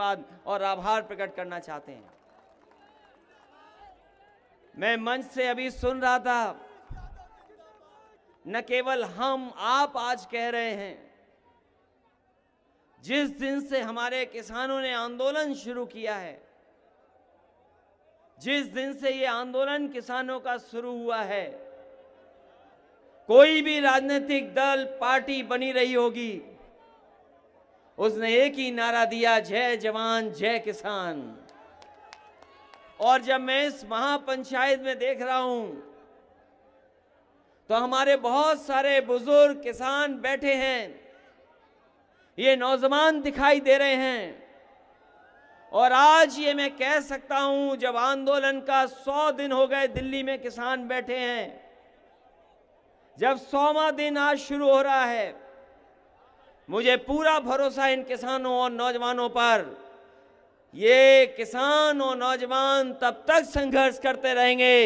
धन्यवाद और आभार प्रकट करना चाहते हैं। मैं मंच से अभी सुन रहा था, न केवल हम आप आज कह रहे हैं, जिस दिन से हमारे किसानों ने आंदोलन शुरू किया है, जिस दिन से ये आंदोलन किसानों का शुरू हुआ है, कोई भी राजनीतिक दल पार्टी बनी रही होगी, उसने एक ही नारा दिया, जय जवान जय किसान। और जब मैं इस महापंचायत में देख रहा हूं तो हमारे बहुत सारे बुजुर्ग किसान बैठे हैं, ये नौजवान दिखाई दे रहे हैं। और आज ये मैं कह सकता हूं, जब आंदोलन का 100 दिन हो गए, दिल्ली में किसान बैठे हैं, जब 100वां दिन आज शुरू हो रहा है, मुझे पूरा भरोसा इन किसानों और नौजवानों पर। ये किसान और नौजवान तब तक संघर्ष करते रहेंगे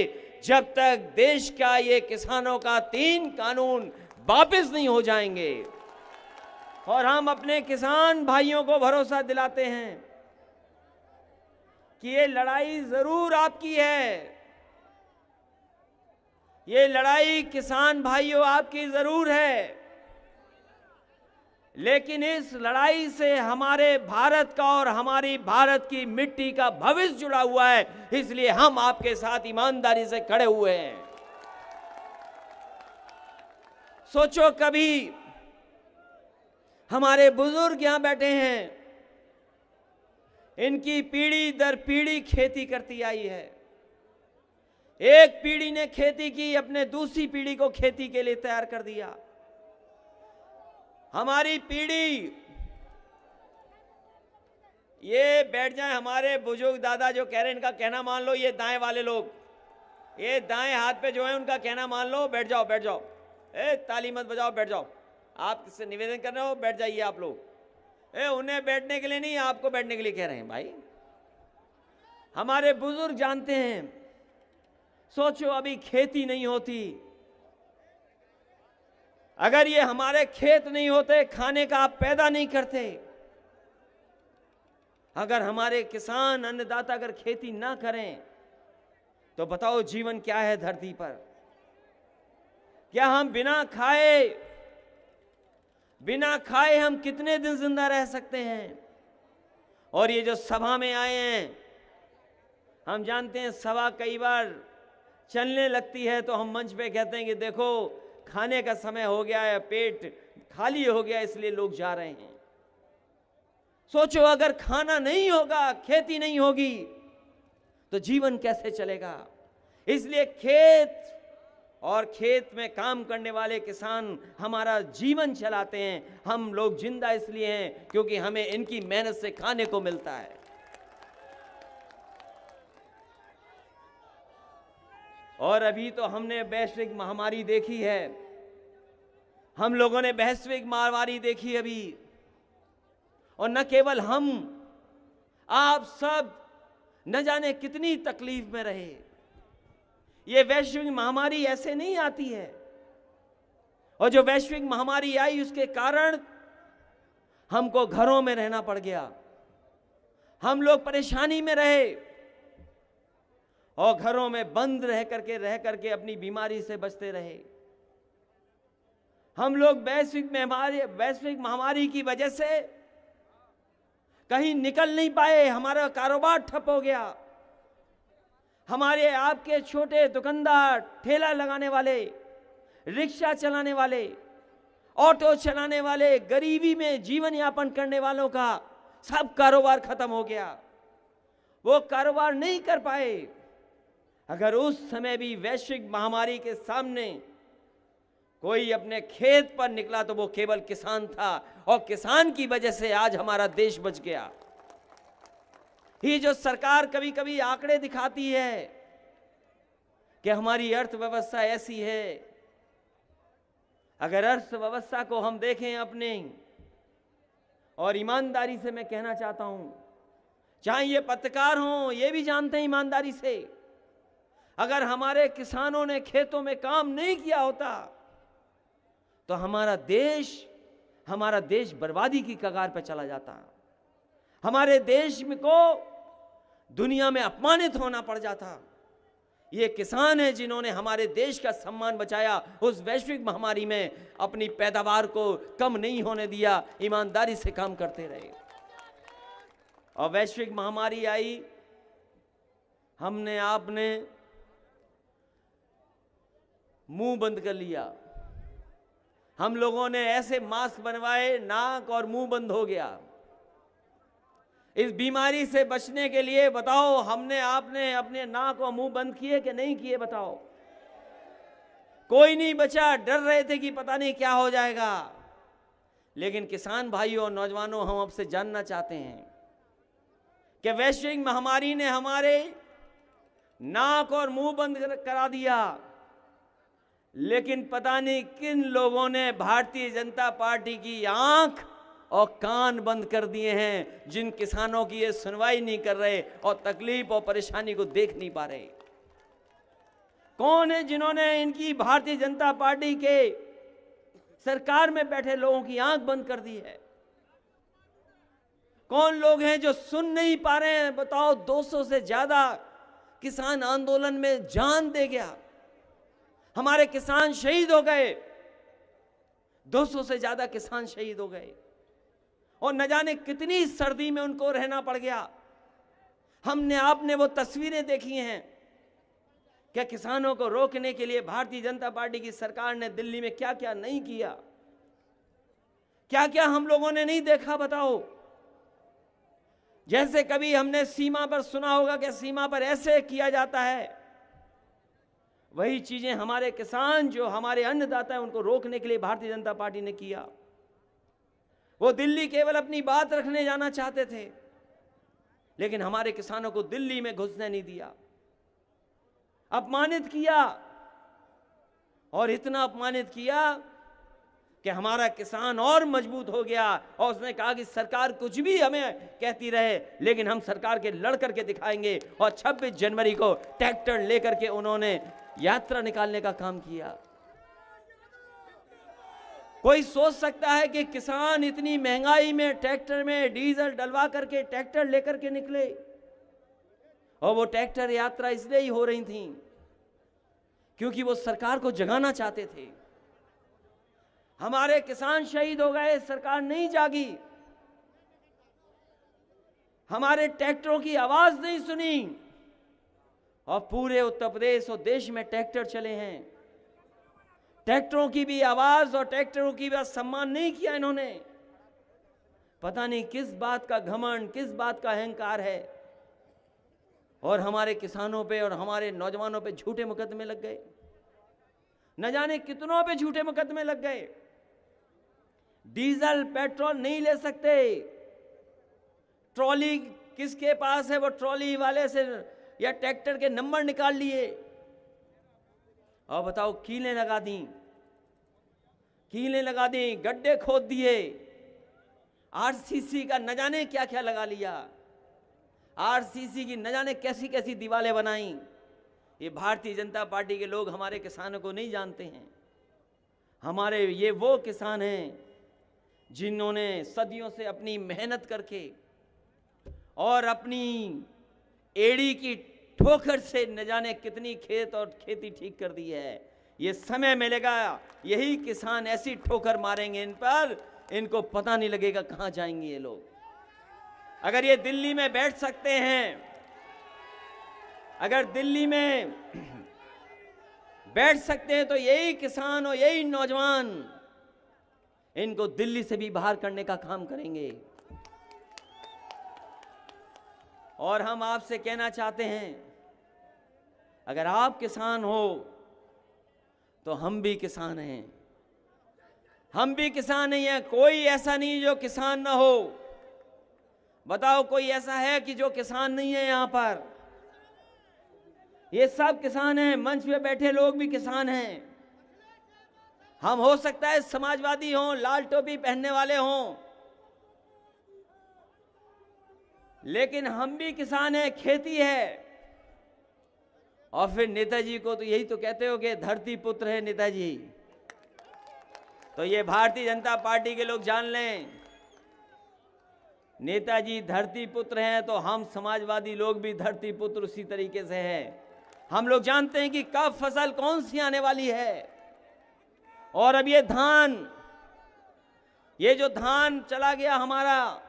जब तक देश का ये किसानों का 3 कानून वापस नहीं हो जाएंगे। और हम अपने किसान भाइयों को भरोसा दिलाते हैं कि ये लड़ाई जरूर आपकी है, ये लड़ाई किसान भाइयों आपकी जरूर है, लेकिन इस लड़ाई से हमारे भारत का और हमारी भारत की मिट्टी का भविष्य जुड़ा हुआ है, इसलिए हम आपके साथ ईमानदारी से खड़े हुए हैं। सोचो, कभी हमारे बुजुर्ग यहां बैठे हैं, इनकी पीढ़ी दर पीढ़ी खेती करती आई है। एक पीढ़ी ने खेती की, अपने दूसरी पीढ़ी को खेती के लिए तैयार कर दिया। हमारी पीढ़ी, ये बैठ जाए हमारे बुजुर्ग दादा जो कह रहे हैं, इनका कहना मान लो, ये दाएं वाले लोग, ये दाएं हाथ पे जो है उनका कहना मान लो, बैठ जाओ बैठ जाओ, ताली मत बजाओ, बैठ जाओ। आप किससे निवेदन कर रहे हो, बैठ जाइए आप लोग। उन्हें बैठने के लिए नहीं, आपको बैठने के लिए कह रहे हैं भाई। हमारे बुजुर्ग जानते हैं। सोचो, अभी खेती नहीं होती, अगर ये हमारे खेत नहीं होते, खाने का आप पैदा नहीं करते, अगर हमारे किसान अन्नदाता अगर खेती ना करें, तो बताओ जीवन क्या है धरती पर। क्या हम बिना खाए हम कितने दिन जिंदा रह सकते हैं। और ये जो सभा में आए हैं, हम जानते हैं सभा कई बार चलने लगती है तो हम मंच पे कहते हैं कि देखो खाने का समय हो गया है, पेट खाली हो गया, इसलिए लोग जा रहे हैं। सोचो, अगर खाना नहीं होगा, खेती नहीं होगी, तो जीवन कैसे चलेगा। इसलिए खेत और खेत में काम करने वाले किसान हमारा जीवन चलाते हैं। हम लोग जिंदा इसलिए हैं क्योंकि हमें इनकी मेहनत से खाने को मिलता है। और अभी तो हमने वैश्विक महामारी देखी है, हम लोगों ने वैश्विक महामारी देखी अभी। और न केवल हम, आप सब न जाने कितनी तकलीफ में रहे। ये वैश्विक महामारी ऐसे नहीं आती है, और जो वैश्विक महामारी आई उसके कारण हमको घरों में रहना पड़ गया, हम लोग परेशानी में रहे और घरों में बंद रह करके अपनी बीमारी से बचते रहे। हम लोग वैश्विक महामारी की वजह से कहीं निकल नहीं पाए, हमारा कारोबार ठप हो गया। हमारे आपके छोटे दुकानदार, ठेला लगाने वाले, रिक्शा चलाने वाले, ऑटो चलाने वाले, गरीबी में जीवन यापन करने वालों का सब कारोबार खत्म हो गया। वो कारोबार नहीं कर पाए। अगर उस समय भी वैश्विक महामारी के सामने कोई अपने खेत पर निकला तो वो केवल किसान था, और किसान की वजह से आज हमारा देश बच गया। ये जो सरकार कभी कभी आंकड़े दिखाती है कि हमारी अर्थव्यवस्था ऐसी है, अगर अर्थव्यवस्था को हम देखें अपने, और ईमानदारी से मैं कहना चाहता हूं, चाहे ये पत्रकार हों, ये भी जानते हैं ईमानदारी से, अगर हमारे किसानों ने खेतों में काम नहीं किया होता तो हमारा देश बर्बादी की कगार पर चला जाता। हमारे देश में को दुनिया में अपमानित होना पड़ जाता। ये किसान हैं जिन्होंने हमारे देश का सम्मान बचाया, उस वैश्विक महामारी में अपनी पैदावार को कम नहीं होने दिया, ईमानदारी से काम करते रहे। और वैश्विक महामारी आई, हमने आपने मुंह बंद कर लिया। हम लोगों ने ऐसे मास्क बनवाए, नाक और मुंह बंद हो गया। इस बीमारी से बचने के लिए बताओ, हमने आपने अपने नाक और मुंह बंद किए कि नहीं किए? बताओ। कोई नहीं बचा, डर रहे थे कि पता नहीं क्या हो जाएगा। लेकिन किसान भाइयों और नौजवानों, हम आपसे जानना चाहते हैं कि वैश्विक महामारी ने हमारे नाक और मुंह बंद करा दिया, लेकिन पता नहीं किन लोगों ने भारतीय जनता पार्टी की आंख और कान बंद कर दिए हैं, जिन किसानों की ये सुनवाई नहीं कर रहे और तकलीफ और परेशानी को देख नहीं पा रहे। कौन है जिन्होंने इनकी भारतीय जनता पार्टी के सरकार में बैठे लोगों की आंख बंद कर दी है? कौन लोग हैं जो सुन नहीं पा रहे हैं? बताओ। 200 से ज्यादा किसान आंदोलन में जान दे गया, हमारे किसान शहीद हो गए। 200 से ज्यादा किसान शहीद हो गए और न जाने कितनी सर्दी में उनको रहना पड़ गया। हमने आपने वो तस्वीरें देखी हैं। क्या किसानों को रोकने के लिए भारतीय जनता पार्टी की सरकार ने दिल्ली में क्या क्या नहीं किया? क्या क्या हम लोगों ने नहीं देखा? बताओ। जैसे कभी हमने सीमा पर सुना होगा कि सीमा पर ऐसे किया जाता है, वही चीजें हमारे किसान जो हमारे अन्नदाता हैं उनको रोकने के लिए भारतीय जनता पार्टी ने किया। वो दिल्ली केवल अपनी बात रखने जाना चाहते थे, लेकिन हमारे किसानों को दिल्ली में घुसने नहीं दिया, अपमानित किया। और इतना अपमानित किया कि हमारा किसान और मजबूत हो गया और उसने कहा कि सरकार कुछ भी हमें कहती रहे, लेकिन हम सरकार के लड़ करके दिखाएंगे। और 26 जनवरी को ट्रैक्टर लेकर के उन्होंने यात्रा निकालने का काम किया। कोई सोच सकता है कि किसान इतनी महंगाई में ट्रैक्टर में डीजल डलवा करके ट्रैक्टर लेकर के निकले? और वो ट्रैक्टर यात्रा इसलिए ही हो रही थी क्योंकि वो सरकार को जगाना चाहते थे। हमारे किसान शहीद हो गए, सरकार नहीं जागी, हमारे ट्रैक्टरों की आवाज नहीं सुनी, और पूरे उत्तर प्रदेश और देश में ट्रैक्टर चले हैं। ट्रैक्टरों की भी आवाज और ट्रैक्टरों की भी सम्मान नहीं किया इन्होंने। पता नहीं किस बात का घमंड, किस बात का अहंकार है। और हमारे किसानों पे और हमारे नौजवानों पे झूठे मुकदमे लग गए, न जाने कितनों पे झूठे मुकदमे लग गए। डीजल पेट्रोल नहीं ले सकते, ट्रॉली किसके पास है वो ट्रॉली वाले से या ट्रैक्टर के नंबर निकाल लिए और बताओ कीलें लगा दी, गड्ढे खोद दिए, आरसीसी का न जाने क्या क्या लगा लिया, आरसीसी की न जाने कैसी कैसी दीवारें बनाई। ये भारतीय जनता पार्टी के लोग हमारे किसानों को नहीं जानते हैं। हमारे ये वो किसान हैं जिन्होंने सदियों से अपनी मेहनत करके और अपनी एड़ी की ठोकर से न जाने कितनी खेत और खेती ठीक कर दी है। ये समय मिलेगा, यही किसान ऐसी ठोकर मारेंगे इन पर, इनको पता नहीं लगेगा कहां जाएंगे ये लोग। अगर ये दिल्ली में बैठ सकते हैं, अगर दिल्ली में बैठ सकते हैं, तो यही किसान और यही नौजवान इनको दिल्ली से भी बाहर करने का काम करेंगे। और हम आपसे कहना चाहते हैं, अगर आप किसान हो तो हम भी किसान हैं, हम भी किसान नहीं हैं। कोई ऐसा नहीं जो किसान ना हो। बताओ कोई ऐसा है कि जो किसान नहीं है? यहां पर ये सब किसान हैं, मंच पे बैठे लोग भी किसान हैं। हम हो सकता है समाजवादी हों, लाल टोपी पहनने वाले हों, लेकिन हम भी किसान हैं, खेती है। और फिर नेताजी को तो यही तो कहते हो कि धरती पुत्र है नेताजी। तो ये भारतीय जनता पार्टी के लोग जान लें नेताजी धरती पुत्र हैं तो हम समाजवादी लोग भी धरती पुत्र उसी तरीके से हैं। हम लोग जानते हैं कि कब फसल कौन सी आने वाली है। और अब ये जो धान चला गया हमारा,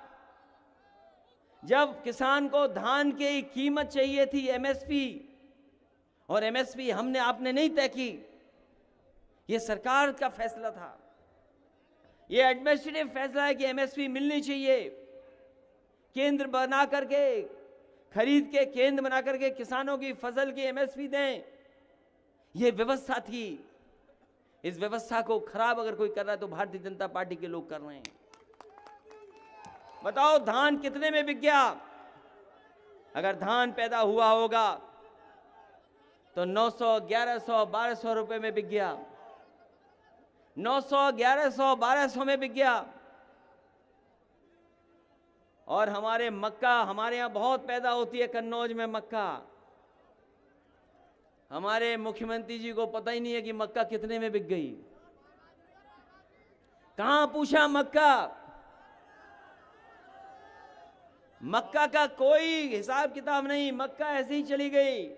जब किसान को धान की कीमत चाहिए थी एमएसपी, और एमएसपी हमने आपने नहीं तय की, ये सरकार का फैसला था, ये एडमिनिस्ट्रेटिव फैसला है कि एमएसपी मिलनी चाहिए। केंद्र बना करके, खरीद के केंद्र बना करके किसानों की फसल की एमएसपी दें, ये व्यवस्था थी। इस व्यवस्था को खराब अगर कोई कर रहा है तो भारतीय जनता पार्टी के लोग कर रहे हैं। बताओ धान कितने में बिक गया? अगर धान पैदा हुआ होगा तो 900, 1100, 1200 रुपए में बिक गया, 900, 1100, 1200 में बिक गया। और हमारे मक्का, हमारे यहां बहुत पैदा होती है कन्नौज में मक्का। हमारे मुख्यमंत्री जी को पता ही नहीं है कि मक्का कितने में बिक गई। कहां पूछा मक्का? मक्का का कोई हिसाब किताब नहीं, मक्का ऐसे ही चली गई।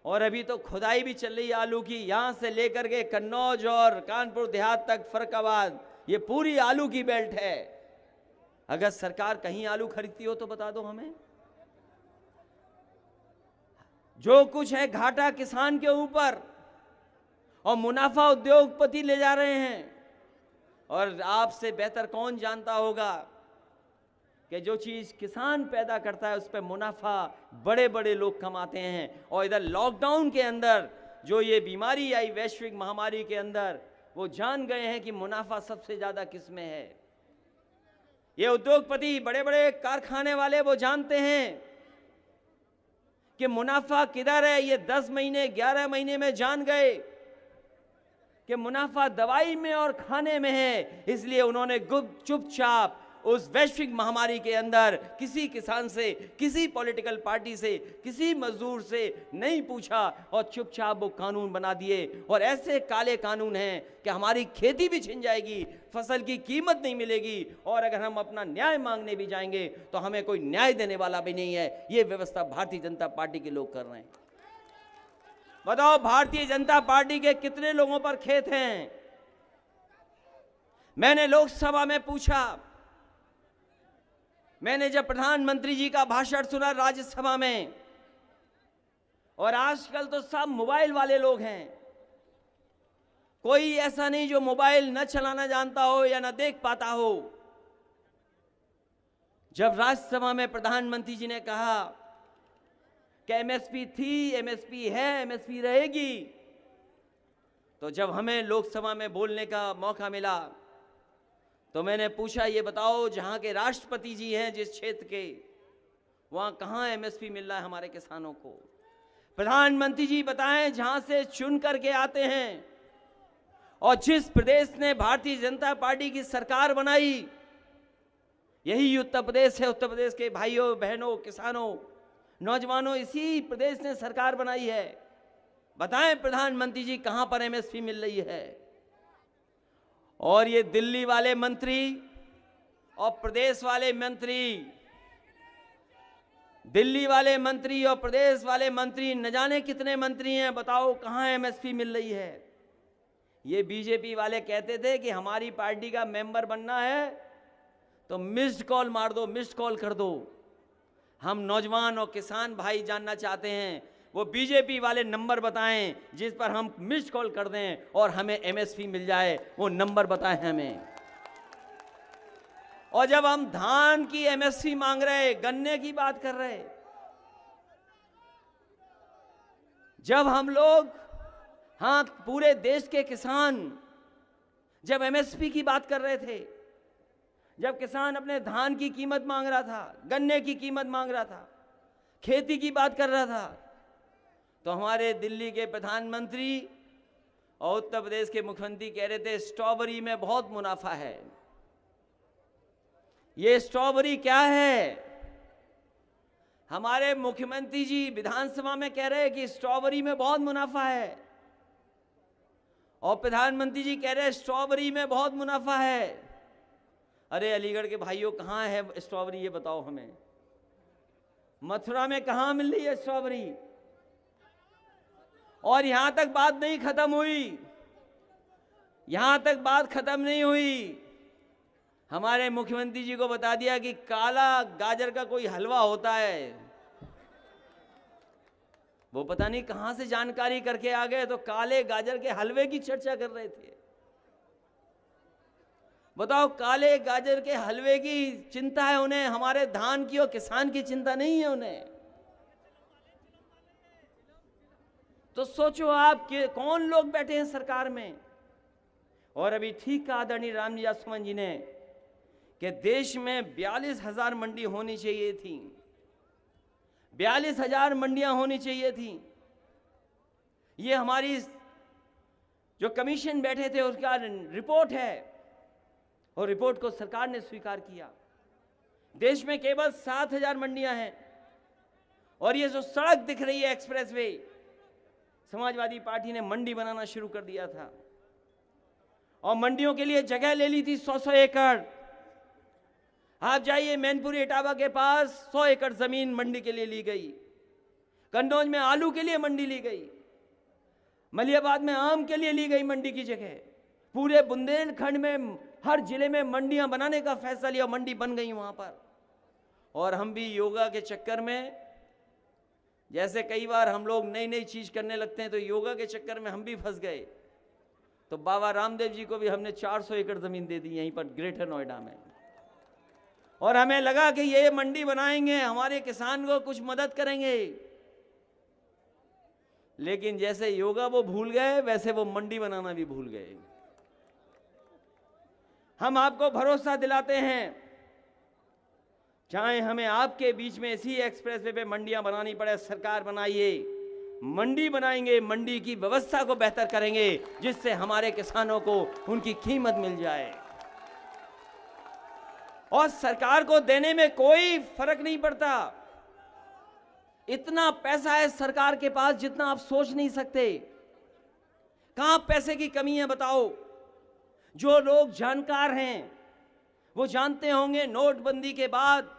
और अभी तो खुदाई भी चल रही है आलू की, यहां से लेकर के कन्नौज और कानपुर देहात तक, फर्रुखाबाद, ये पूरी आलू की बेल्ट है। अगर सरकार कहीं आलू खरीदती हो तो बता दो हमें। जो कुछ है घाटा किसान के ऊपर और मुनाफा उद्योगपति ले जा रहे हैं। और आपसे बेहतर कौन जानता होगा कि जो चीज किसान पैदा करता है उस पर मुनाफा बड़े बड़े लोग कमाते हैं। और इधर लॉकडाउन के अंदर जो ये बीमारी आई, वैश्विक महामारी के अंदर, वो जान गए हैं कि मुनाफा सबसे ज्यादा किस में है। ये उद्योगपति, बड़े बड़े कारखाने वाले, वो जानते हैं कि मुनाफा किधर है। ये 10 महीने, 11 महीने में जान गए कि मुनाफा दवाई में और खाने में है। इसलिए उन्होंने चुपचाप उस वैश्विक महामारी के अंदर किसी किसान से, किसी पॉलिटिकल पार्टी से, किसी मजदूर से नहीं पूछा और चुपचाप वो कानून बना दिए। और ऐसे काले कानून हैं कि हमारी खेती भी छिन जाएगी, फसल की कीमत नहीं मिलेगी, और अगर हम अपना न्याय मांगने भी जाएंगे तो हमें कोई न्याय देने वाला भी नहीं है। ये व्यवस्था भारतीय जनता पार्टी के लोग कर रहे हैं। बताओ भारतीय जनता पार्टी के कितने लोगों पर खेत हैं? मैंने लोकसभा में पूछा, मैंने जब प्रधानमंत्री जी का भाषण सुना राज्यसभा में, और आजकल तो सब मोबाइल वाले लोग हैं, कोई ऐसा नहीं जो मोबाइल न चलाना जानता हो या न देख पाता हो। जब राज्यसभा में प्रधानमंत्री जी ने कहा कि एमएसपी थी, एमएसपी है, एमएसपी रहेगी, तो जब हमें लोकसभा में बोलने का मौका मिला तो मैंने पूछा, ये बताओ जहां के राष्ट्रपति जी हैं जिस क्षेत्र के, वहां कहां एमएसपी मिल रहा है हमारे किसानों को? प्रधानमंत्री जी बताएं जहां से चुन करके आते हैं। और जिस प्रदेश ने भारतीय जनता पार्टी की सरकार बनाई, यही उत्तर प्रदेश है। उत्तर प्रदेश के भाइयों बहनों, किसानों, नौजवानों, इसी प्रदेश ने सरकार बनाई है। बताएं प्रधानमंत्री जी कहां पर एमएसपी मिल रही है? और ये दिल्ली वाले मंत्री और प्रदेश वाले मंत्री, दिल्ली वाले मंत्री और प्रदेश वाले मंत्री, न जाने कितने मंत्री हैं, बताओ कहां एमएसपी मिल रही है? ये बीजेपी वाले कहते थे कि हमारी पार्टी का मेंबर बनना है तो मिस्ड कॉल मार दो, मिस्ड कॉल कर दो। हम नौजवान और किसान भाई जानना चाहते हैं, वो बीजेपी वाले नंबर बताएं जिस पर हम मिस्ड कॉल कर दें और हमें एमएसपी मिल जाए। वो नंबर बताएं हमें। और जब हम धान की एमएसपी मांग रहे, गन्ने की बात कर रहे, जब हम लोग, हाँ, पूरे देश के किसान जब एमएसपी की बात कर रहे थे, जब किसान अपने धान की कीमत मांग रहा था, गन्ने की कीमत मांग रहा था, खेती की बात कर रहा था, तो हमारे दिल्ली के प्रधानमंत्री और उत्तर प्रदेश के मुख्यमंत्री कह रहे थे स्ट्रॉबेरी में बहुत मुनाफा है। ये स्ट्रॉबेरी क्या है? हमारे मुख्यमंत्री जी विधानसभा में कह रहे हैं कि स्ट्रॉबेरी में बहुत मुनाफा है, और प्रधानमंत्री जी कह रहे हैं स्ट्रॉबेरी में बहुत मुनाफा है। अरे अलीगढ़ के भाइयों, कहाँ है स्ट्रॉबेरी, ये बताओ हमें। मथुरा में कहाँ मिल रही है स्ट्रॉबेरी? और यहां तक बात नहीं खत्म हुई, यहां तक बात खत्म नहीं हुई। हमारे मुख्यमंत्री जी को बता दिया कि काला गाजर का कोई हलवा होता है। वो पता नहीं कहां से जानकारी करके आ गए, तो काले गाजर के हलवे की चर्चा कर रहे थे। बताओ, काले गाजर के हलवे की चिंता है उन्हें, हमारे धान की और किसान की चिंता नहीं है उन्हें। तो सोचो आप कि कौन लोग बैठे हैं सरकार में। और अभी ठीक कहा आदरणीय रामजी जासवान जी ने कि देश में 42,000 मंडी होनी चाहिए थी, 42,000 मंडियां होनी चाहिए थी। ये हमारी जो कमीशन बैठे थे उसका रिपोर्ट है, और रिपोर्ट को सरकार ने स्वीकार किया। देश में केवल 7,000 मंडियां हैं। और ये जो सड़क दिख रही है एक्सप्रेसवे, समाजवादी पार्टी ने मंडी बनाना शुरू कर दिया था, और मंडियों के लिए जगह ले ली थी 100-100 एकड़। आप जाइए मैनपुरी इटावा के पास 100 एकड़ जमीन मंडी के लिए ली गई। कन्नौज में आलू के लिए मंडी ली गई, मलियाबाद में आम के लिए ली गई मंडी की जगह। पूरे बुंदेलखंड में हर जिले में मंडियां बनाने का फैसला लिया, मंडी बन गई वहां पर। और हम भी योगा के चक्कर में, जैसे कई बार हम लोग नई नई चीज करने लगते हैं, तो योगा के चक्कर में हम भी फंस गए। तो बाबा रामदेव जी को भी हमने 400 एकड़ जमीन दे दी यहीं पर ग्रेटर नोएडा में। और हमें लगा कि ये मंडी बनाएंगे, हमारे किसान को कुछ मदद करेंगे। लेकिन जैसे योगा वो भूल गए, वैसे वो मंडी बनाना भी भूल गए। हम आपको भरोसा दिलाते हैं, चाहे हमें आपके बीच में इसी एक्सप्रेसवे पे मंडियां बनानी पड़े, सरकार बनाइए, मंडी बनाएंगे, मंडी की व्यवस्था को बेहतर करेंगे, जिससे हमारे किसानों को उनकी कीमत मिल जाए। और सरकार को देने में कोई फर्क नहीं पड़ता। इतना पैसा है सरकार के पास जितना आप सोच नहीं सकते। कहां पैसे की कमी है बताओ। जो लोग जानकार हैं वो जानते होंगे, नोटबंदी के बाद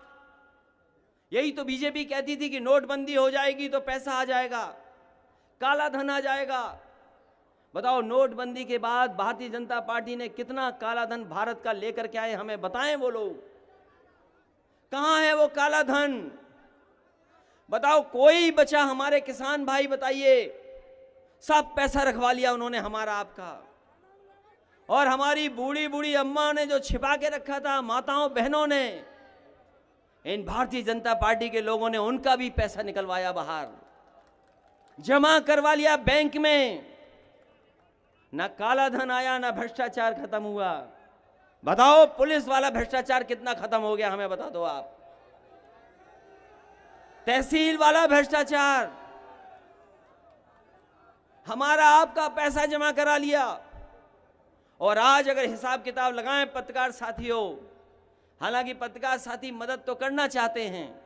यही तो बीजेपी कहती थी कि नोटबंदी हो जाएगी तो पैसा आ जाएगा, काला धन आ जाएगा। बताओ, नोटबंदी के बाद भारतीय जनता पार्टी ने कितना काला धन भारत का लेकर के आए, हमें बताएं वो लोग। कहां है वो काला धन? बताओ, कोई बचा हमारे किसान भाई बताइए? सब पैसा रखवा लिया उन्होंने हमारा आपका। और हमारी बूढ़ी बूढ़ी अम्मा ने जो छिपा के रखा था, माताओं बहनों ने, इन भारतीय जनता पार्टी के लोगों ने उनका भी पैसा निकलवाया बाहर, जमा करवा लिया बैंक में। ना काला धन आया, ना भ्रष्टाचार खत्म हुआ। बताओ, पुलिस वाला भ्रष्टाचार कितना खत्म हो गया, हमें बता दो आप। तहसील वाला भ्रष्टाचार, हमारा आपका पैसा जमा करा लिया। और आज अगर हिसाब किताब लगाएं पत्रकार साथियों, हालांकि पत्रकार साथी मदद तो करना चाहते हैं,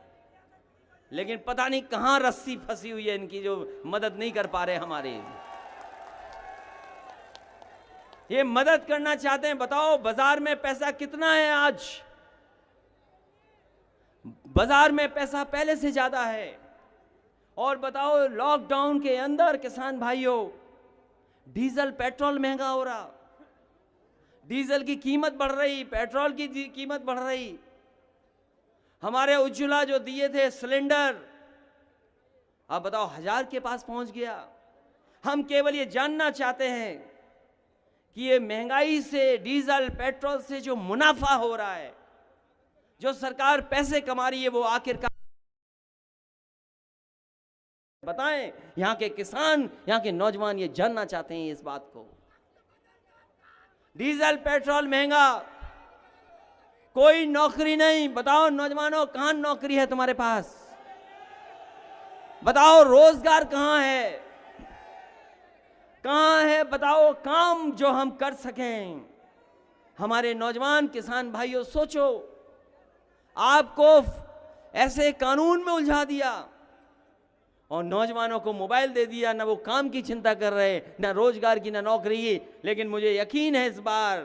लेकिन पता नहीं कहां रस्सी फंसी हुई है इनकी, जो मदद नहीं कर पा रहे हमारे। ये मदद करना चाहते हैं। बताओ, बाजार में पैसा कितना है आज? बाजार में पैसा पहले से ज्यादा है। और बताओ, लॉकडाउन के अंदर किसान भाइयों, डीजल पेट्रोल महंगा हो रहा, डीजल की कीमत बढ़ रही, पेट्रोल की कीमत बढ़ रही। हमारे उज्ज्वला जो दिए थे सिलेंडर, अब बताओ 1000 के पास पहुंच गया। हम केवल ये जानना चाहते हैं कि ये महंगाई से, डीजल पेट्रोल से जो मुनाफा हो रहा है, जो सरकार पैसे कमा रही है, वो आखिरकार बताएं। यहां के किसान, यहां के नौजवान ये जानना चाहते हैं इस बात को। डीजल पेट्रोल महंगा, कोई नौकरी नहीं। बताओ नौजवानों, कहां नौकरी है तुम्हारे पास? बताओ, रोजगार कहां है? कहां है बताओ काम जो हम कर सकें? हमारे नौजवान किसान भाइयों, सोचो, आपको ऐसे कानून में उलझा दिया और नौजवानों को मोबाइल दे दिया, ना वो काम की चिंता कर रहे, ना रोजगार की, ना नौकरी। लेकिन मुझे यकीन है इस बार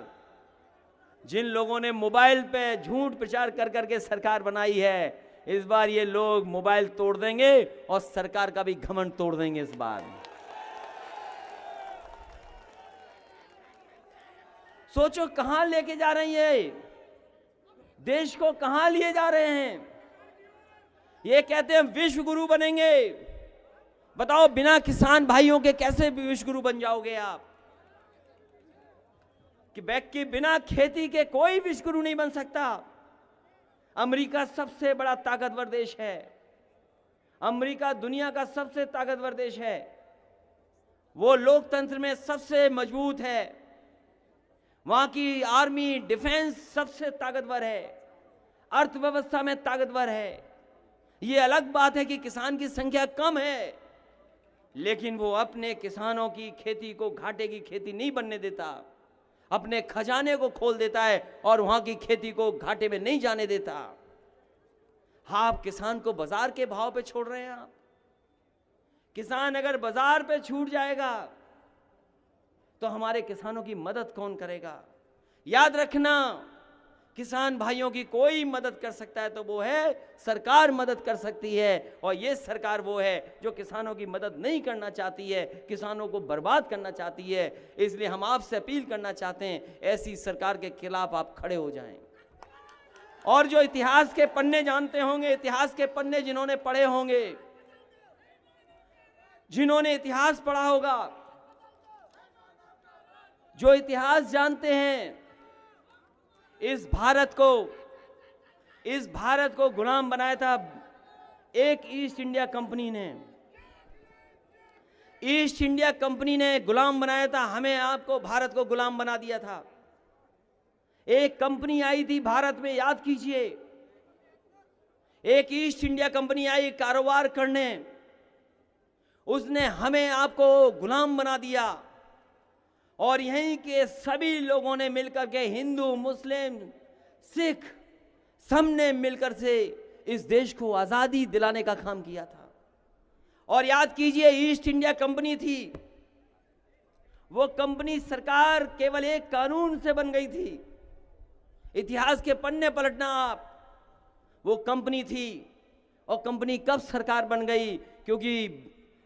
जिन लोगों ने मोबाइल पे झूठ प्रचार कर करके सरकार बनाई है, इस बार ये लोग मोबाइल तोड़ देंगे और सरकार का भी घमंड तोड़ देंगे। इस बार सोचो कहां लेके जा रही है, देश को कहां लिए जा रहे हैं। ये कहते हैं विश्व गुरु बनेंगे। बताओ बिना किसान भाइयों के कैसे विश्व गुरु बन जाओगे आप? कि बिना खेती के कोई विश्व गुरु नहीं बन सकता। अमेरिका सबसे बड़ा ताकतवर देश है। अमेरिका दुनिया का सबसे ताकतवर देश है। वो लोकतंत्र में सबसे मजबूत है। वहां की आर्मी डिफेंस सबसे ताकतवर है, अर्थव्यवस्था में ताकतवर है। ये अलग बात है कि किसान की संख्या कम है, लेकिन वो अपने किसानों की खेती को घाटे की खेती नहीं बनने देता, अपने खजाने को खोल देता है और वहां की खेती को घाटे में नहीं जाने देता। हाँ, आप किसान को बाजार के भाव पे छोड़ रहे हैं। आप किसान अगर बाजार पे छूट जाएगा तो हमारे किसानों की मदद कौन करेगा? याद रखना, किसान भाइयों की कोई मदद कर सकता है तो वो है सरकार मदद कर सकती है। और ये सरकार वो है जो किसानों की मदद नहीं करना चाहती है, किसानों को बर्बाद करना चाहती है। इसलिए हम आपसे अपील करना चाहते हैं, ऐसी सरकार के खिलाफ आप खड़े हो जाएं। और जो इतिहास के पन्ने जानते होंगे, इतिहास के पन्ने जिन्होंने पढ़े होंगे, जिन्होंने इतिहास पढ़ा होगा, जो इतिहास जानते हैं, इस भारत को गुलाम बनाया था एक ईस्ट इंडिया कंपनी ने। ईस्ट इंडिया कंपनी ने गुलाम बनाया था हमें, आपको, भारत को गुलाम बना दिया था। एक कंपनी आई थी भारत में, याद कीजिए, एक ईस्ट इंडिया कंपनी आई कारोबार करने, उसने हमें आपको गुलाम बना दिया। और यहीं के सभी लोगों ने मिलकर के, हिंदू, मुस्लिम, सिख, सबने मिलकर से इस देश को आजादी दिलाने का काम किया था। और याद कीजिए, ईस्ट इंडिया कंपनी थी, वो कंपनी सरकार केवल एक कानून से बन गई थी। इतिहास के पन्ने पलटना आप, वो कंपनी थी। और कंपनी कब सरकार बन गई? क्योंकि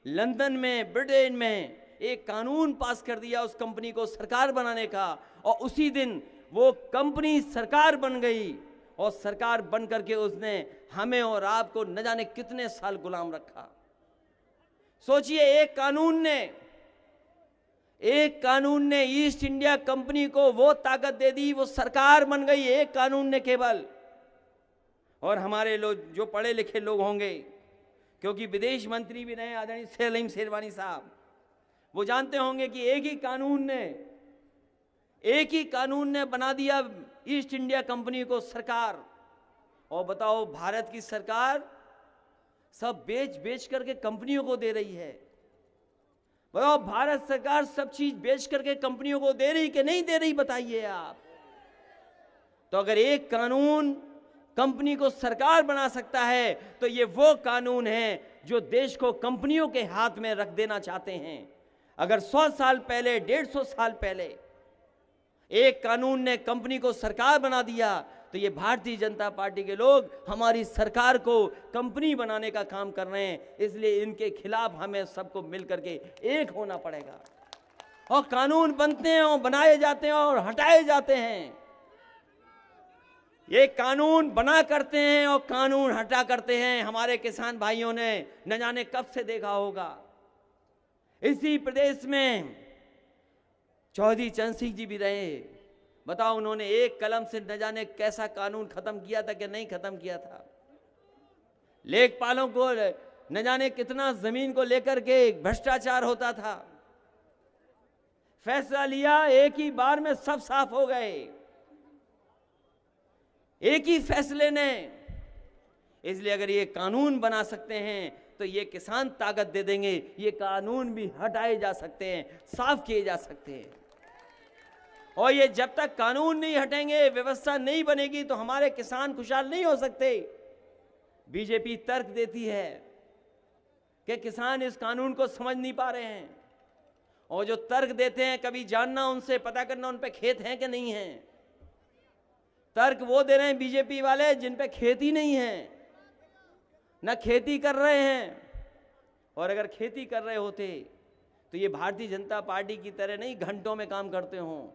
लंदन में, ब्रिटेन में एक कानून पास कर दिया उस कंपनी को सरकार बनाने का, और उसी दिन वो कंपनी सरकार बन गई। और सरकार बन करके उसने हमें और आपको न जाने कितने साल गुलाम रखा। सोचिए, एक कानून ने ईस्ट इंडिया कंपनी को वो ताकत दे दी, वो सरकार बन गई एक कानून ने केवल। और हमारे लोग जो पढ़े लिखे लोग होंगे, क्योंकि विदेश मंत्री भी रहे आदरणीय सलीम शेरवानी साहब, वो जानते होंगे कि एक ही कानून ने बना दिया ईस्ट इंडिया कंपनी को सरकार। और बताओ, भारत की सरकार सब बेच करके कंपनियों को दे रही है। बताओ, भारत सरकार सब चीज बेच करके कंपनियों को दे रही कि नहीं दे रही, बताइए आप। तो अगर एक कानून कंपनी को सरकार बना सकता है, तो ये वो कानून है जो देश को कंपनियों के हाथ में रख देना चाहते हैं। अगर 100 साल पहले, 150 साल पहले एक कानून ने कंपनी को सरकार बना दिया, तो ये भारतीय जनता पार्टी के लोग हमारी सरकार को कंपनी बनाने का काम कर रहे हैं। इसलिए इनके खिलाफ हमें सबको मिलकर के एक होना पड़ेगा। और कानून बनते हैं और बनाए जाते हैं और हटाए जाते हैं। ये कानून बना करते हैं और कानून हटा करते हैं। हमारे किसान भाइयों ने न जाने कब से देखा होगा। इसी प्रदेश में चौधरी चरण सिंह जी भी रहे। बताओ, उन्होंने एक कलम से न जाने कैसा कानून खत्म किया था कि नहीं खत्म किया था। लेखपालों को न जाने कितना जमीन को लेकर के भ्रष्टाचार होता था। फैसला लिया, एक ही बार में सब साफ हो गए, एक ही फैसले ने। इसलिए अगर ये कानून बना सकते हैं तो ये किसान ताकत दे देंगे। ये कानून भी हटाए जा सकते हैं, साफ किए जा सकते हैं। और ये जब तक कानून नहीं हटेंगे, व्यवस्था नहीं बनेगी, तो हमारे किसान खुशहाल नहीं हो सकते। बीजेपी तर्क देती है कि किसान इस कानून को समझ नहीं पा रहे हैं। और जो तर्क देते हैं, कभी जानना, उनसे पता करना उन पे खेत हैं कि नहीं है। तर्क वो दे रहे हैं बीजेपी वाले जिन पे खेती नहीं है, न खेती कर रहे हैं, और अगर खेती कर रहे होते तो ये भारतीय जनता पार्टी की तरह नहीं घंटों में काम करते हों।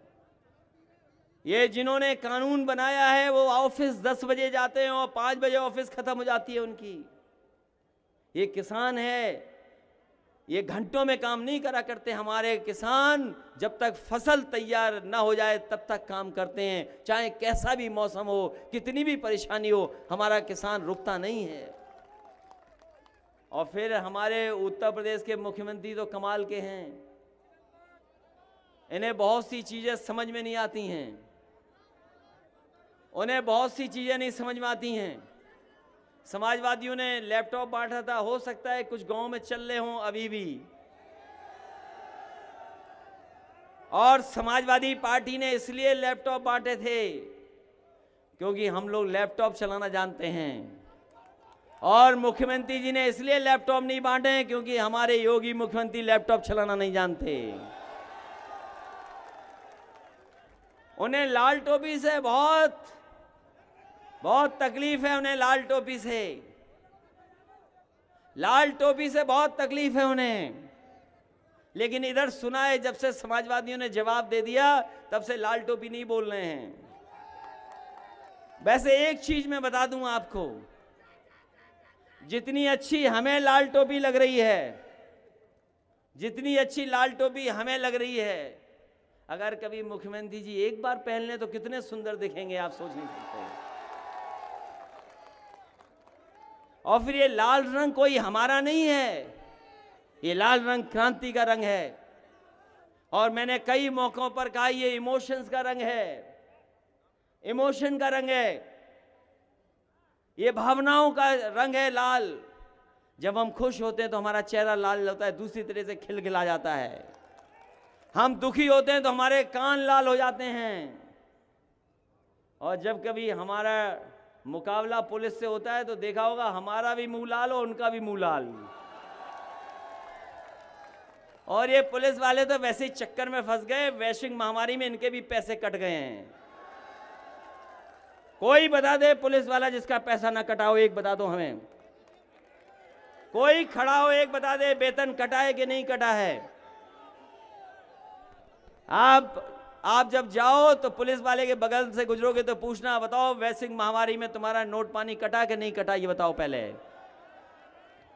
ये जिन्होंने कानून बनाया है वो ऑफिस 10 बजे जाते हैं और 5 बजे ऑफिस खत्म हो जाती है उनकी। ये किसान है, ये घंटों में काम नहीं करा करते। हमारे किसान जब तक फसल तैयार ना हो जाए तब तक काम करते हैं, चाहे कैसा भी मौसम हो, कितनी भी परेशानी हो, हमारा किसान रुकता नहीं है। और फिर हमारे उत्तर प्रदेश के मुख्यमंत्री तो कमाल के हैं, इन्हें बहुत सी चीजें समझ में नहीं आती हैं, उन्हें बहुत सी चीजें नहीं समझ में आती हैं। समाजवादियों ने लैपटॉप बांटा था, हो सकता है कुछ गांव में चल रहे हों अभी भी, और समाजवादी पार्टी ने इसलिए लैपटॉप बांटे थे क्योंकि हम लोग लैपटॉप चलाना जानते हैं, और मुख्यमंत्री जी ने इसलिए लैपटॉप नहीं बांटे हैं क्योंकि हमारे योगी मुख्यमंत्री लैपटॉप चलाना नहीं जानते। उन्हें लाल टोपी से बहुत तकलीफ है, उन्हें लाल टोपी से, लाल टोपी से बहुत तकलीफ है उन्हें। लेकिन इधर सुना है जब से समाजवादियों ने जवाब दे दिया तब से लाल टोपी नहीं बोल रहे हैं। वैसे एक चीज मैं बता दूं आपको, जितनी अच्छी हमें लाल टोपी लग रही है, जितनी अच्छी लाल टोपी हमें लग रही है, अगर कभी मुख्यमंत्री जी एक बार पहन लें तो कितने सुंदर दिखेंगे आप सोच नहीं सकते। और फिर ये लाल रंग कोई हमारा नहीं है, ये लाल रंग क्रांति का रंग है, और मैंने कई मौकों पर कहा ये इमोशंस का रंग है, इमोशन का रंग है, ये भावनाओं का रंग है लाल। जब हम खुश होते हैं तो हमारा चेहरा लाल होता है, दूसरी तरह से खिलखिला जाता है। हम दुखी होते हैं तो हमारे कान लाल हो जाते हैं, और जब कभी हमारा मुकाबला पुलिस से होता है तो देखा होगा हमारा भी मुंह लाल और उनका भी मुंह लाल। और ये पुलिस वाले तो वैसे ही चक्कर में फंस गए, वैश्विक महामारी में इनके भी पैसे कट गए हैं। कोई बता दे पुलिस वाला जिसका पैसा ना कटा हो, एक बता दो हमें। कोई खड़ा हो एक बता दे वेतन कटा है कि नहीं कटा है। आप जब जाओ तो पुलिस वाले के बगल से गुजरोगे तो पूछना, बताओ वैश्विक महामारी में तुम्हारा नोट पानी कटा कि नहीं कटा, ये बताओ पहले।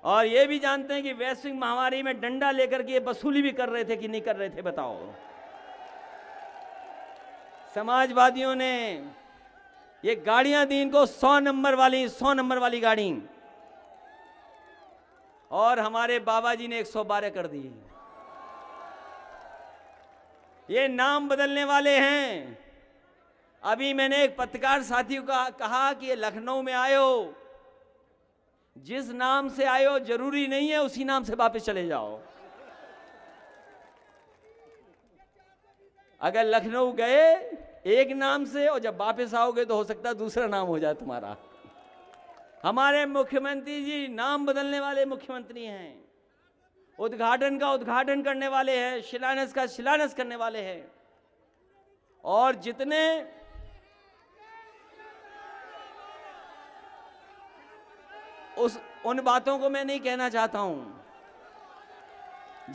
और ये भी जानते हैं कि वैश्विक महामारी में डंडा लेकर के वसूली भी कर रहे थे कि नहीं कर रहे थे, बताओ। समाजवादियों ने ये गाड़ियां दी इनको 100 नंबर वाली गाड़ी, और हमारे बाबा जी ने 112 कर दी। ये नाम बदलने वाले हैं। अभी मैंने एक पत्रकार साथी को कहा कि ये लखनऊ में आए हो, जिस नाम से आए हो जरूरी नहीं है उसी नाम से वापस चले जाओ। अगर लखनऊ गए एक नाम से और जब वापस आओगे तो हो सकता है दूसरा नाम हो जाए तुम्हारा। हमारे मुख्यमंत्री जी नाम बदलने वाले मुख्यमंत्री हैं, उद्घाटन का उद्घाटन करने वाले हैं, शिलान्यास का शिलान्यास करने वाले हैं। और जितने उन बातों को मैं नहीं कहना चाहता हूं,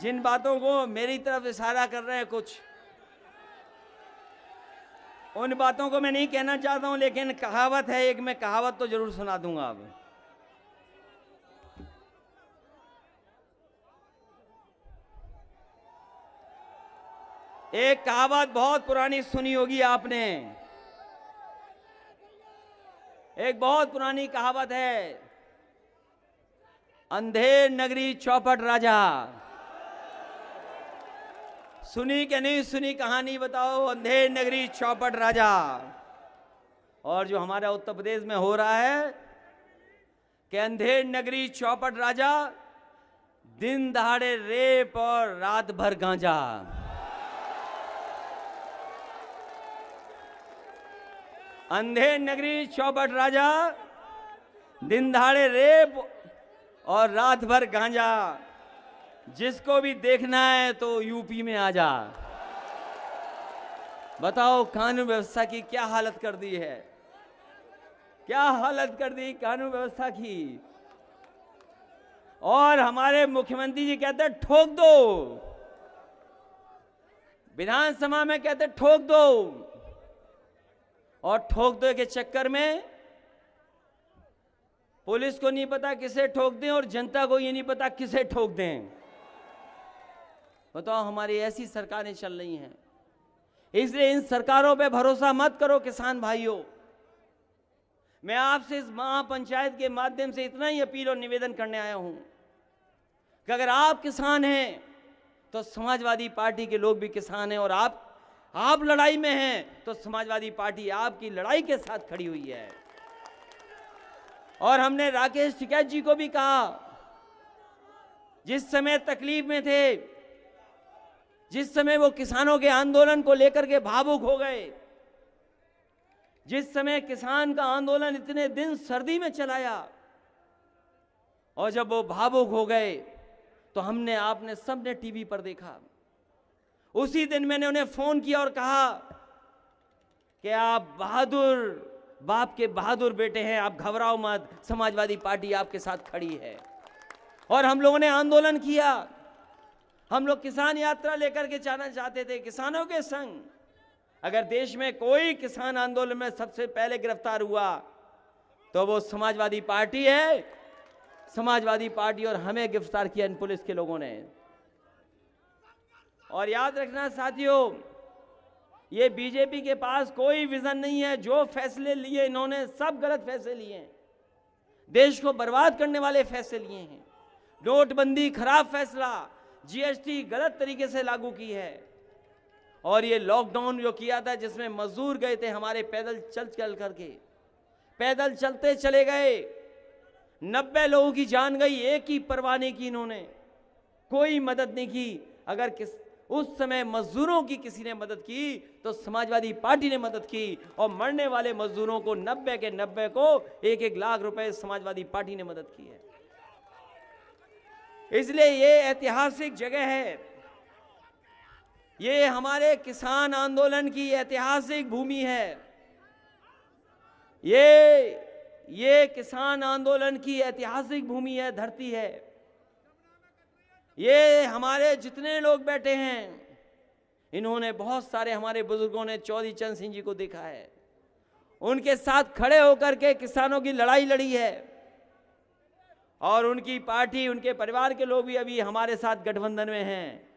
जिन बातों को मेरी तरफ इशारा कर रहे हैं कुछ, उन बातों को मैं नहीं कहना चाहता हूं। लेकिन कहावत है एक, मैं कहावत तो जरूर सुना दूंगा। अब एक कहावत बहुत पुरानी सुनी होगी आपने, एक बहुत पुरानी कहावत है, अंधेर नगरी चौपट राजा। सुनी कि नहीं सुनी कहानी बताओ, अंधेर नगरी चौपट राजा। और जो हमारा उत्तर प्रदेश में हो रहा है कि अंधेर नगरी चौपट राजा, दिन दहाड़े रेप और रात भर गांजा। अंधेर नगरी चौपट राजा, दिन दहाड़े रेप और रात भर गांजा। जिसको भी देखना है तो यूपी में आ जा। बताओ कानून व्यवस्था की क्या हालत कर दी है। क्या हालत कर दी कानून व्यवस्था की। और हमारे मुख्यमंत्री जी कहते हैं ठोक दो, विधानसभा में कहते ठोक दो, और ठोक दो के चक्कर में पुलिस को नहीं पता किसे ठोक दें और जनता को ये नहीं पता किसे ठोक दें। बताओ, हमारी ऐसी सरकारें चल रही हैं। इसलिए इन सरकारों पे भरोसा मत करो किसान भाइयों। मैं आपसे इस महापंचायत के माध्यम से इतना ही अपील और निवेदन करने आया हूं कि अगर आप किसान हैं तो समाजवादी पार्टी के लोग भी किसान हैं, और आप लड़ाई में हैं तो समाजवादी पार्टी आपकी लड़ाई के साथ खड़ी हुई है। और हमने राकेश टिकैत जी को भी कहा, जिस समय तकलीफ में थे, जिस समय वो किसानों के आंदोलन को लेकर के भावुक हो गए, जिस समय किसान का आंदोलन इतने दिन सर्दी में चलाया, और जब वो भावुक हो गए तो आपने सबने टीवी पर देखा। उसी दिन मैंने उन्हें फोन किया और कहा कि आप बहादुर बाप के बहादुर बेटे हैं, आप घबराओ मत, समाजवादी पार्टी आपके साथ खड़ी है। और हम लोगों ने आंदोलन किया। हम लोग किसान यात्रा लेकर के जाना चाहते थे किसानों के संग। अगर देश में कोई किसान आंदोलन में सबसे पहले गिरफ्तार हुआ तो वो समाजवादी पार्टी है। समाजवादी पार्टी और हमें गिरफ्तार किया इन पुलिस के लोगों ने। और याद रखना साथियों, ये बीजेपी के पास कोई विजन नहीं है। जो फैसले लिए इन्होंने सब गलत फैसले लिए हैं, देश को बर्बाद करने वाले फैसले लिए हैं। नोटबंदी खराब फैसला, जीएसटी गलत तरीके से लागू की है, और ये लॉकडाउन जो किया था जिसमें मजदूर गए थे हमारे पैदल चल करके, पैदल चलते चले गए, 90 लोगों की जान गई, एक ही परवाह नहीं की इन्होंने, कोई मदद नहीं की। अगर उस समय मजदूरों की किसी ने मदद की तो समाजवादी पार्टी ने मदद की, और मरने वाले मजदूरों को 90 के 90 को 1-1 लाख रुपए समाजवादी पार्टी ने मदद की है। इसलिए ये ऐतिहासिक जगह है, ये हमारे किसान आंदोलन की ऐतिहासिक भूमि है। ये किसान आंदोलन की ऐतिहासिक भूमि है, धरती है। ये हमारे जितने लोग बैठे हैं, इन्होंने बहुत सारे हमारे बुजुर्गों ने चौधरी चरण सिंह जी को देखा है, उनके साथ खड़े होकर के किसानों की लड़ाई लड़ी है। और उनकी पार्टी, उनके परिवार के लोग भी अभी हमारे साथ गठबंधन में हैं।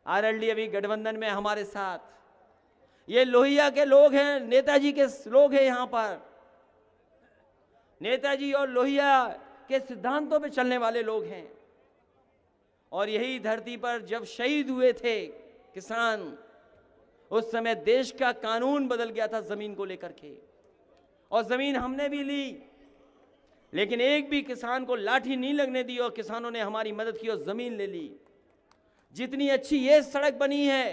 आरएलडी अभी गठबंधन में हमारे साथ। ये लोहिया के लोग हैं, नेताजी के लोग हैं यहाँ पर। नेताजी और लोहिया के सिद्धांतों पे चलने वाले लोग हैं। और यही धरती पर जब शहीद हुए थे किसान, उस समय देश का कानून बदल गया था जमीन को लेकर के, और जमीन हमने भी ली, लेकिन एक भी किसान को लाठी नहीं लगने दी, और किसानों ने हमारी मदद की और जमीन ले ली। जितनी अच्छी ये सड़क बनी है,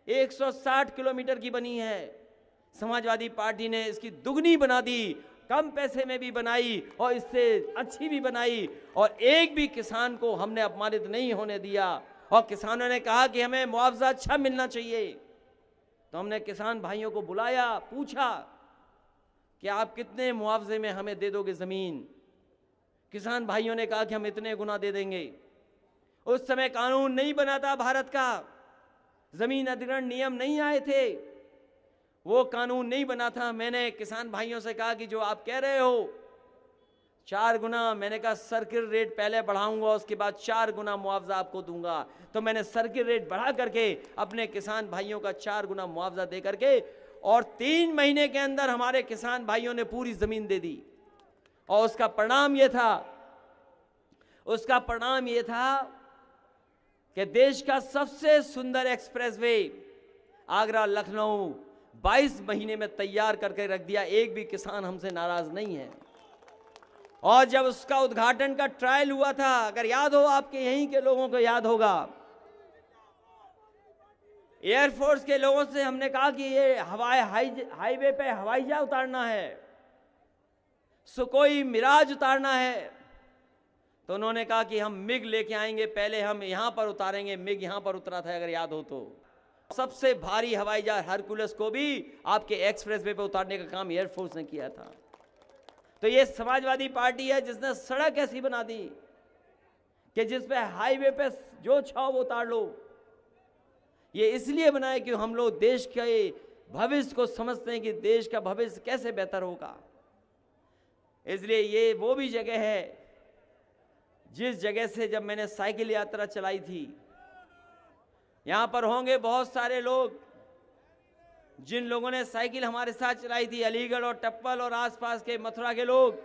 160 किलोमीटर की बनी है, समाजवादी पार्टी ने इसकी दुगनी बना दी, कम पैसे में भी बनाई और इससे अच्छी भी बनाई, और एक भी किसान को हमने अपमानित नहीं होने दिया। और किसानों ने कहा कि हमें मुआवजा अच्छा मिलना चाहिए, तो हमने किसान भाइयों को बुलाया, पूछा कि आप कितने मुआवजे में हमें दे दोगे जमीन। किसान भाइयों ने कहा कि हम इतने गुना दे देंगे। उस समय कानून नहीं बना था भारत का, जमीन अधिग्रहण नियम नहीं आए थे, वो कानून नहीं बना था। मैंने किसान भाइयों से कहा कि जो आप कह रहे हो 4 गुना, मैंने कहा सर्किल रेट पहले बढ़ाऊंगा, उसके बाद 4 गुना मुआवजा आपको दूंगा। तो मैंने सर्किल रेट बढ़ा करके अपने किसान भाइयों का 4 गुना मुआवजा दे करके, और 3 महीने के अंदर हमारे किसान भाइयों ने पूरी जमीन दे दी। और उसका परिणाम ये था कि देश का सबसे सुंदर एक्सप्रेसवे आगरा लखनऊ 22 महीने में तैयार करके रख दिया। एक भी किसान हमसे नाराज नहीं है। और जब उसका उद्घाटन का ट्रायल हुआ था, अगर याद हो, आपके यहीं के लोगों को याद होगा, एयरफोर्स के लोगों से हमने कहा कि ये हाईवे पे हवाई जहाज उतारना है, सुकोई मिराज उतारना है, तो उन्होंने कहा कि हम मिग लेके आएंगे, पहले हम यहां पर उतारेंगे। मिग यहां पर उतरा था, अगर याद हो तो। सबसे भारी हवाई जहाज हरकुलस को भी आपके एक्सप्रेसवे पे उतारने का काम एयरफोर्स ने किया था। तो ये समाजवादी पार्टी है जिसने सड़क ऐसी बना दी कि जिस पे हाईवे पे जो चाहो वो उतार लो। ये इसलिए बनाए कि हम लोग देश के भविष्य को समझते हैं कि देश का भविष्य कैसे बेहतर होगा। इसलिए ये वो भी जगह है जिस जगह से जब मैंने साइकिल यात्रा चलाई थी, यहां पर होंगे बहुत सारे लोग जिन लोगों ने साइकिल हमारे साथ चलाई थी, अलीगढ़ और टप्पल और आसपास के मथुरा के लोग।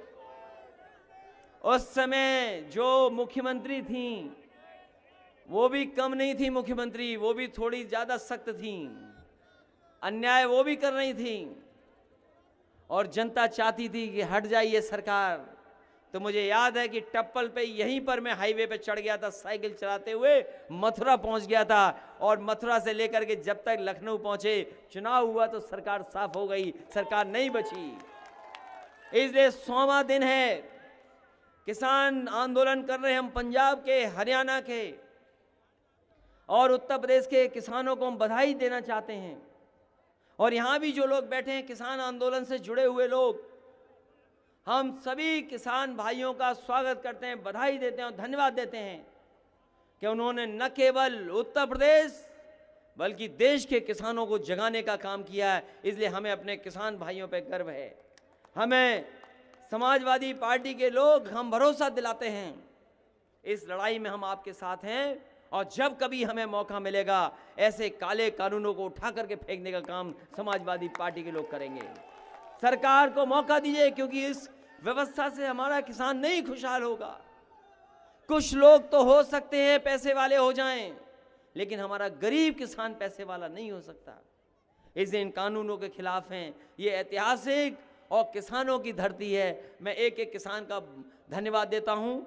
उस समय जो मुख्यमंत्री थी वो भी कम नहीं थी मुख्यमंत्री, वो भी थोड़ी ज्यादा सख्त थी, अन्याय वो भी कर रही थी और जनता चाहती थी कि हट जाइए सरकार। तो मुझे याद है कि टप्पल पे यहीं पर मैं हाईवे पे चढ़ गया था, साइकिल चलाते हुए मथुरा पहुंच गया था और मथुरा से लेकर के जब तक लखनऊ पहुंचे चुनाव हुआ तो सरकार साफ हो गई, सरकार नहीं बची। इसलिए 100वां दिन है, किसान आंदोलन कर रहे हैं हम पंजाब के, हरियाणा के और उत्तर प्रदेश के किसानों को हम बधाई देना चाहते हैं। और यहां भी जो लोग बैठे हैं किसान आंदोलन से जुड़े हुए लोग, हम सभी किसान भाइयों का स्वागत करते हैं, बधाई देते हैं और धन्यवाद देते हैं कि उन्होंने न केवल उत्तर प्रदेश बल्कि देश के किसानों को जगाने का काम किया है। इसलिए हमें अपने किसान भाइयों पर गर्व है। हमें समाजवादी पार्टी के लोग हम भरोसा दिलाते हैं, इस लड़ाई में हम आपके साथ हैं और जब कभी हमें मौका मिलेगा ऐसे काले कानूनों को उठा करके फेंकने का काम समाजवादी पार्टी के लोग करेंगे। सरकार को मौका दीजिए, क्योंकि इस व्यवस्था से हमारा किसान नहीं खुशहाल होगा। कुछ लोग तो हो सकते हैं पैसे वाले हो जाएं, लेकिन हमारा गरीब किसान पैसे वाला नहीं हो सकता। इसलिए इन कानूनों के खिलाफ हैं। ये ऐतिहासिक और किसानों की धरती है। मैं एक एक किसान का धन्यवाद देता हूं।